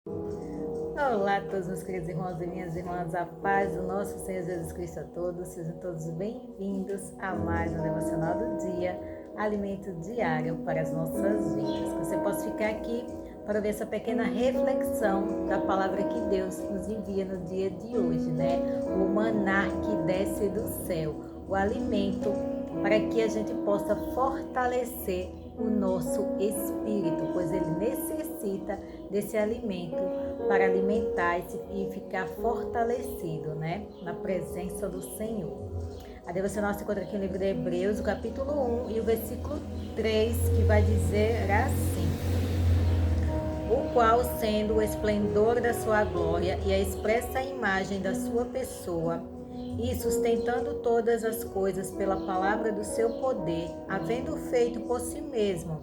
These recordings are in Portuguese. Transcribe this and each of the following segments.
Olá a todos meus queridos irmãos e minhas irmãs, a paz do nosso Senhor Jesus Cristo a todos, sejam todos bem-vindos a mais um devocional do dia, alimento diário para as nossas vidas. Que você possa ficar aqui para ver essa pequena reflexão da palavra que Deus nos envia no dia de hoje, né? O maná que desce do céu, o alimento para que a gente possa fortalecer o nosso espírito, pois ele necessita desse alimento para alimentar e ficar fortalecido, né, na presença do Senhor. A devocional se encontra aqui no livro de Hebreus, o capítulo 1 e o versículo 3, que vai dizer assim: o qual, sendo o esplendor da sua glória e a expressa imagem da sua pessoa, e sustentando todas as coisas pela palavra do seu poder, havendo feito por si mesmo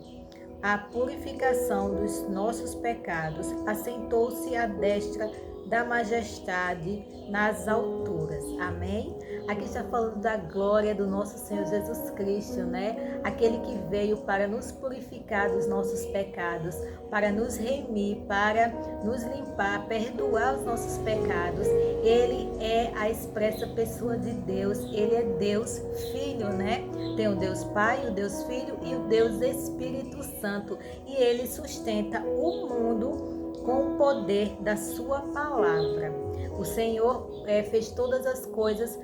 a purificação dos nossos pecados, assentou-se à destra da majestade nas alturas. Amém? Aqui está falando da glória do nosso Senhor Jesus Cristo, né? Aquele que veio para nos purificar dos nossos pecados, para nos remir, para nos limpar, perdoar os nossos pecados. Ele é a expressa pessoa de Deus, ele é Deus Filho, né? Tem o Deus Pai, o Deus Filho e o Deus Espírito Santo. E ele sustenta o mundo com o poder da sua palavra. O Senhor fez todas as coisas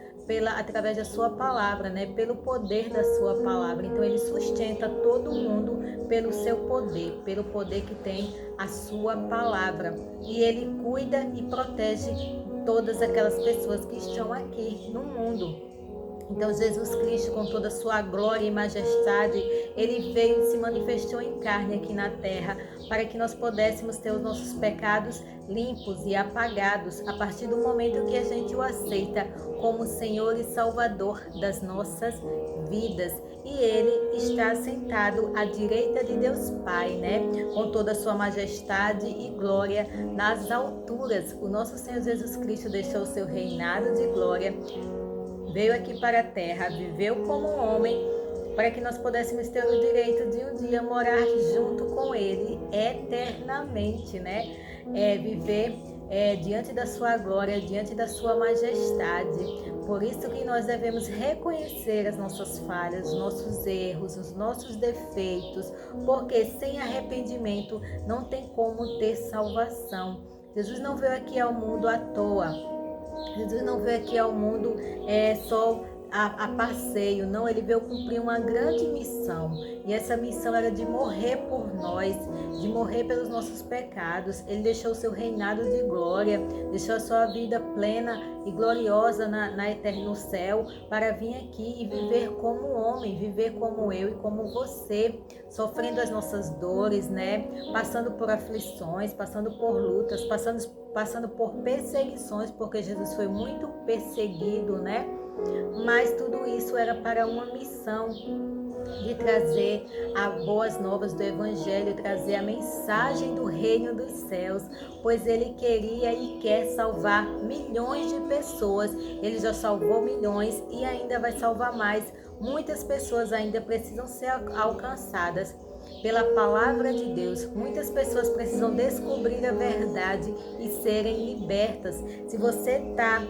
através da sua palavra, né? Pelo poder da sua palavra. Então ele sustenta todo mundo pelo seu poder, pelo poder que tem a sua palavra. E ele cuida e protege todas aquelas pessoas que estão aqui no mundo. Então Jesus Cristo, com toda a sua glória e majestade, ele veio e se manifestou em carne aqui na terra, para que nós pudéssemos ter os nossos pecados limpos e apagados, a partir do momento que a gente o aceita como Senhor e Salvador das nossas vidas. E ele está sentado à direita de Deus Pai, né? Com toda a sua majestade e glória nas alturas. O nosso Senhor Jesus Cristo deixou o seu reinado de glória, veio aqui para a terra, viveu como um homem, para que nós pudéssemos ter o direito de um dia morar junto com ele eternamente, né? Viver diante da sua glória, diante da sua majestade. Por isso que nós devemos reconhecer as nossas falhas, os nossos erros, os nossos defeitos, porque sem arrependimento não tem como ter salvação. Jesus não veio aqui ao mundo à toa. Jesus não veio aqui ao mundo só a passeio, não, ele veio cumprir uma grande missão, e essa missão era de morrer por nós, de morrer pelos nossos pecados. Ele deixou o seu reinado de glória, deixou a sua vida plena e gloriosa no céu, para vir aqui e viver como homem, viver como eu e como você, sofrendo as nossas dores, né? Passando por aflições, passando por lutas, passando por perseguições, porque Jesus foi muito perseguido, né? Mas tudo isso era para uma missão de trazer as boas novas do Evangelho, trazer a mensagem do reino dos céus, pois ele queria e quer salvar milhões de pessoas. Ele já salvou milhões e ainda vai salvar mais. Muitas pessoas ainda precisam ser alcançadas pela palavra de Deus. Muitas pessoas precisam descobrir a verdade e serem libertas. Se você está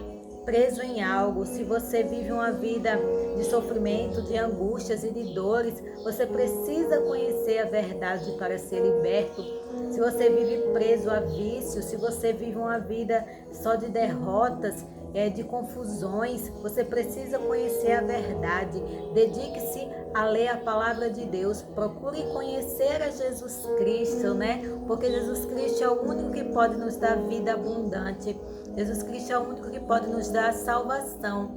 preso em algo, se você vive uma vida de sofrimento, de angústias e de dores, você precisa conhecer a verdade para ser liberto. Se você vive preso a vícios, se você vive uma vida só de derrotas, de confusões, você precisa conhecer a verdade. Dedique-se a ler a palavra de Deus, procure conhecer a Jesus Cristo, né? Porque Jesus Cristo é o único que pode nos dar vida abundante. Jesus Cristo é o único que pode nos dar salvação.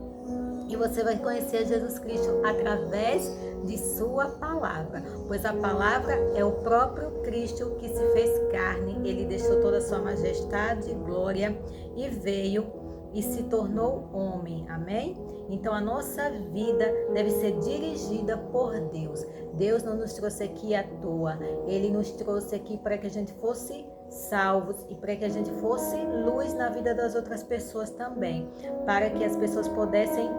E você vai conhecer Jesus Cristo através de sua palavra, pois a palavra é o próprio Cristo que se fez carne. Ele deixou toda a sua majestade e glória e veio e se tornou homem, amém? Então a nossa vida deve ser dirigida por Deus. Deus não nos trouxe aqui à toa, Ele nos trouxe aqui para que a gente fosse salvos e para que a gente fosse luz na vida das outras pessoas também, para que as pessoas pudessem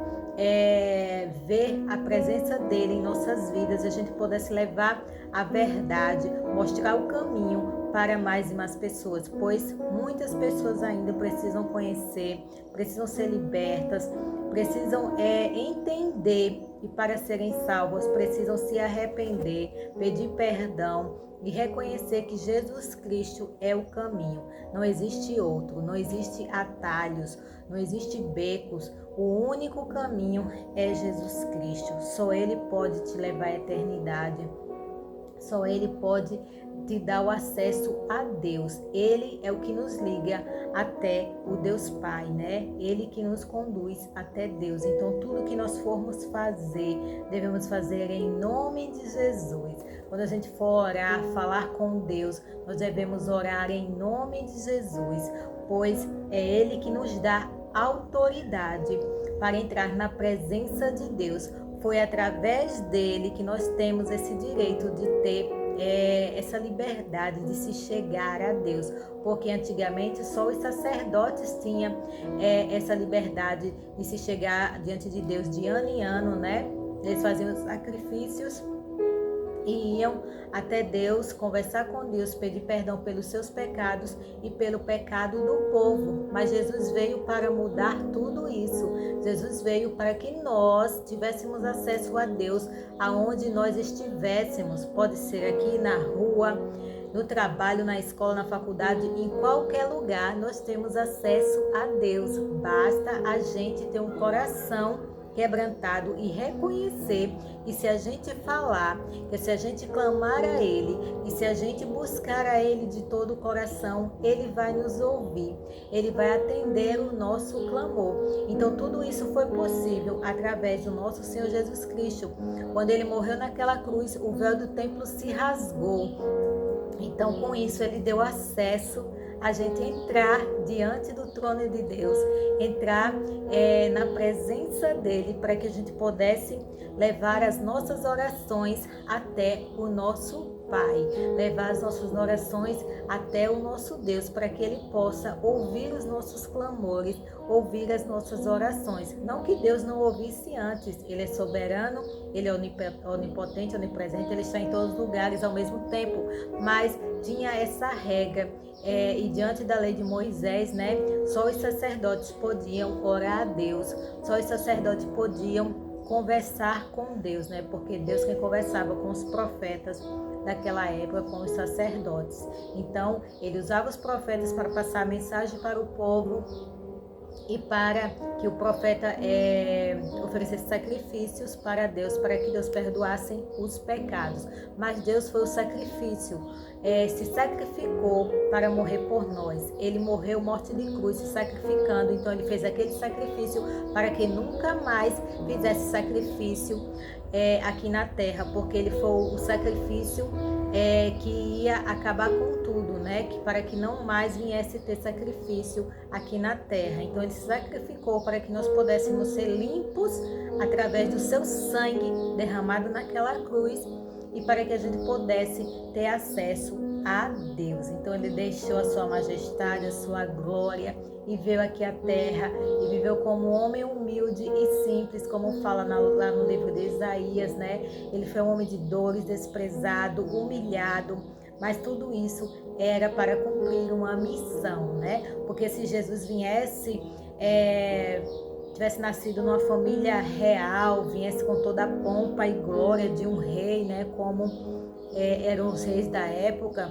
ver a presença dele em nossas vidas, a gente pudesse levar a verdade, mostrar o caminho para mais e mais pessoas, pois muitas pessoas ainda precisam conhecer, precisam ser libertas, precisam entender, e para serem salvos precisam se arrepender, pedir perdão e reconhecer que Jesus Cristo é o caminho. Não existe outro, não existe atalhos, não existe becos. O único caminho é Jesus Cristo. Só Ele pode te levar à eternidade. Só Ele pode te dar o acesso a Deus. Ele é o que nos liga até o Deus Pai, né? Ele que nos conduz até Deus. Então, tudo que nós formos fazer, devemos fazer em nome de Jesus. Quando a gente for orar, falar com Deus, nós devemos orar em nome de Jesus, pois é Ele que nos dá autoridade para entrar na presença de Deus. Foi através dele que nós temos esse direito de ter essa liberdade de se chegar a Deus, porque antigamente só os sacerdotes tinham essa liberdade de se chegar diante de Deus de ano em ano, né? Eles faziam sacrifícios e iam até Deus, conversar com Deus, pedir perdão pelos seus pecados e pelo pecado do povo. Mas Jesus veio para mudar tudo isso. Jesus veio para que nós tivéssemos acesso a Deus aonde nós estivéssemos. Pode ser aqui na rua, no trabalho, na escola, na faculdade, em qualquer lugar nós temos acesso a Deus. Basta a gente ter um coração quebrantado e reconhecer que se a gente falar, que se a gente clamar a Ele e se a gente buscar a Ele de todo o coração, Ele vai nos ouvir, Ele vai atender o nosso clamor. Então tudo isso foi possível através do nosso Senhor Jesus Cristo. Quando Ele morreu naquela cruz, o véu do templo se rasgou. Então com isso Ele deu acesso a gente entrar diante do trono de Deus, entrar na presença dele, para que a gente pudesse levar as nossas orações até o nosso Pai, levar as nossas orações até o nosso Deus, para que Ele possa ouvir os nossos clamores, ouvir as nossas orações. Não que Deus não ouvisse antes, Ele é soberano, Ele é onipotente, onipresente, Ele está em todos os lugares ao mesmo tempo, mas tinha essa regra, e diante da lei de Moisés, né, só os sacerdotes podiam orar a Deus, só os sacerdotes podiam conversar com Deus, né, porque Deus quem conversava com os profetas daquela época, com os sacerdotes. Então, ele usava os profetas para passar a mensagem para o povo e para que o profeta oferecesse sacrifícios para Deus, para que Deus perdoasse os pecados. Mas Deus foi o sacrifício, se sacrificou para morrer por nós. Ele morreu morte de cruz, se sacrificando. Então ele fez aquele sacrifício para que nunca mais fizesse sacrifício aqui na terra, porque ele foi o sacrifício que ia acabar com tudo, né? Para que não mais viesse ter sacrifício aqui na terra. Então ele se sacrificou para que nós pudéssemos ser limpos através do seu sangue derramado naquela cruz e para que a gente pudesse ter acesso a Deus. Então ele deixou a sua majestade, a sua glória e veio aqui à terra e viveu como um homem humilde e simples, como fala lá no livro de Isaías, né? Ele foi um homem de dores, desprezado, humilhado, mas tudo isso era para cumprir uma missão, né? Porque se Jesus tivesse nascido numa família real, viesse com toda a pompa e glória de um rei, né? Como eram os reis da época,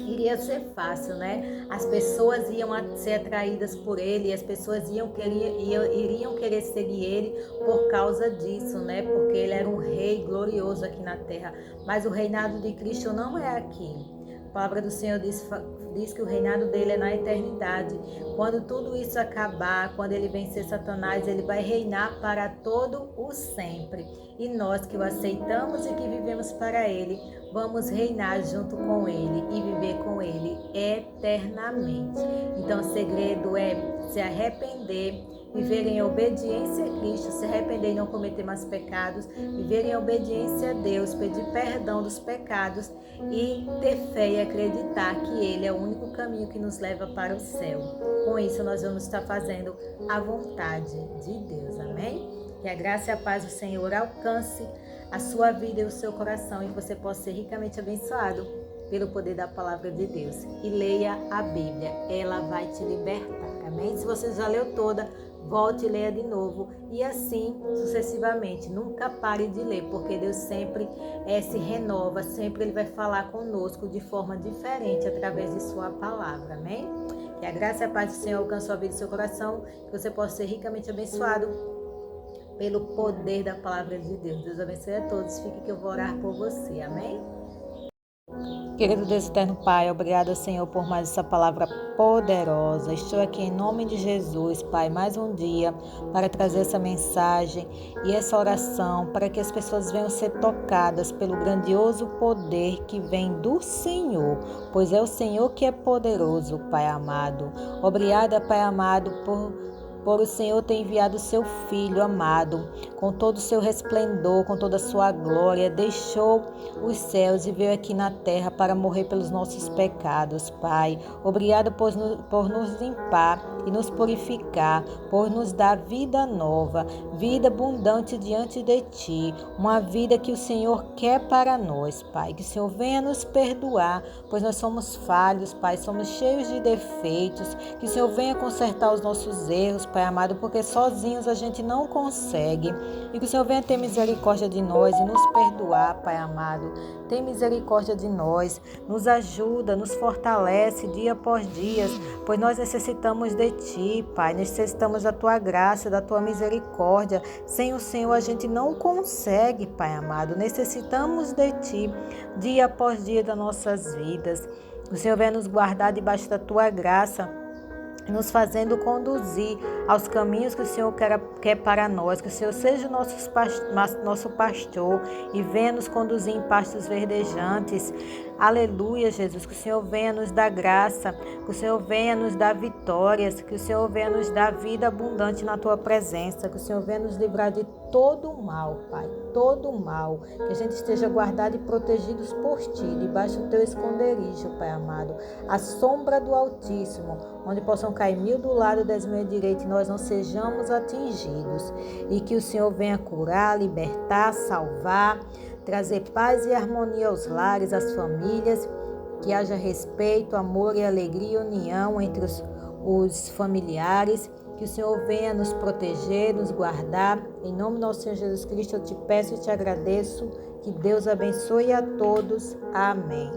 iria ser fácil, né? As pessoas iam ser atraídas por ele, as pessoas iriam querer seguir ele por causa disso, né? Porque ele era um rei glorioso aqui na terra. Mas o reinado de Cristo não é aqui. A palavra do Senhor diz que o reinado dele é na eternidade. Quando tudo isso acabar, quando ele vencer Satanás, ele vai reinar para todo o sempre. E nós que o aceitamos e que vivemos para ele, vamos reinar junto com ele e viver com ele eternamente. Então o segredo é se arrepender, viver em obediência a Cristo, se arrepender e não cometer mais pecados, viver em obediência a Deus, pedir perdão dos pecados e ter fé e acreditar que Ele é o único caminho que nos leva para o céu. Com isso nós vamos estar fazendo a vontade de Deus, amém? Que a graça e a paz do Senhor alcance a sua vida e o seu coração e que você possa ser ricamente abençoado pelo poder da palavra de Deus. E leia a Bíblia, ela vai te libertar, amém? Se você já leu toda, volte e leia de novo, e assim sucessivamente. Nunca pare de ler, porque Deus sempre se renova, sempre Ele vai falar conosco de forma diferente através de sua palavra, amém? Que a graça e a paz do Senhor alcance sua vida e seu coração, que você possa ser ricamente abençoado pelo poder da palavra de Deus. Deus abençoe a todos. Fique que eu vou orar por você, amém? Querido Deus eterno Pai, obrigada, Senhor, por mais essa palavra poderosa. Estou aqui em nome de Jesus, Pai, mais um dia para trazer essa mensagem e essa oração para que as pessoas venham ser tocadas pelo grandioso poder que vem do Senhor, pois é o Senhor que é poderoso, Pai amado. Obrigada, Pai amado, por o Senhor ter enviado o seu Filho amado, com todo o seu resplendor, com toda a sua glória, deixou os céus e veio aqui na terra para morrer pelos nossos pecados, Pai. Obrigado por nos limpar e nos purificar, por nos dar vida nova, vida abundante diante de Ti, uma vida que o Senhor quer para nós, Pai. Que o Senhor venha nos perdoar, pois nós somos falhos, Pai, somos cheios de defeitos. Que o Senhor venha consertar os nossos erros, Pai amado, porque sozinhos a gente não consegue. E que o Senhor venha ter misericórdia de nós e nos perdoar, Pai amado. Tem misericórdia de nós, nos ajuda, nos fortalece dia após dia, pois nós necessitamos de Ti, Pai. Necessitamos da Tua graça, da Tua misericórdia. Sem o Senhor a gente não consegue, Pai amado. Necessitamos de Ti dia após dia das nossas vidas. O Senhor venha nos guardar debaixo da Tua graça, nos fazendo conduzir aos caminhos que o Senhor quer para nós, que o Senhor seja nosso pastor e venha nos conduzir em pastos verdejantes. Aleluia, Jesus, que o Senhor venha nos dar graça, que o Senhor venha nos dar vitórias, que o Senhor venha nos dar vida abundante na Tua presença, que o Senhor venha nos livrar de todo o mal, Pai, todo o mal, que a gente esteja guardado e protegidos por Ti, debaixo do Teu esconderijo, Pai amado, a sombra do Altíssimo, onde possam cair 1000 do lado e 10.000 à direita e nós não sejamos atingidos, e que o Senhor venha curar, libertar, salvar, trazer paz e harmonia aos lares, às famílias, que haja respeito, amor e alegria e união entre os familiares. Que o Senhor venha nos proteger, nos guardar. Em nome do nosso Senhor Jesus Cristo, eu te peço e te agradeço. Que Deus abençoe a todos. Amém.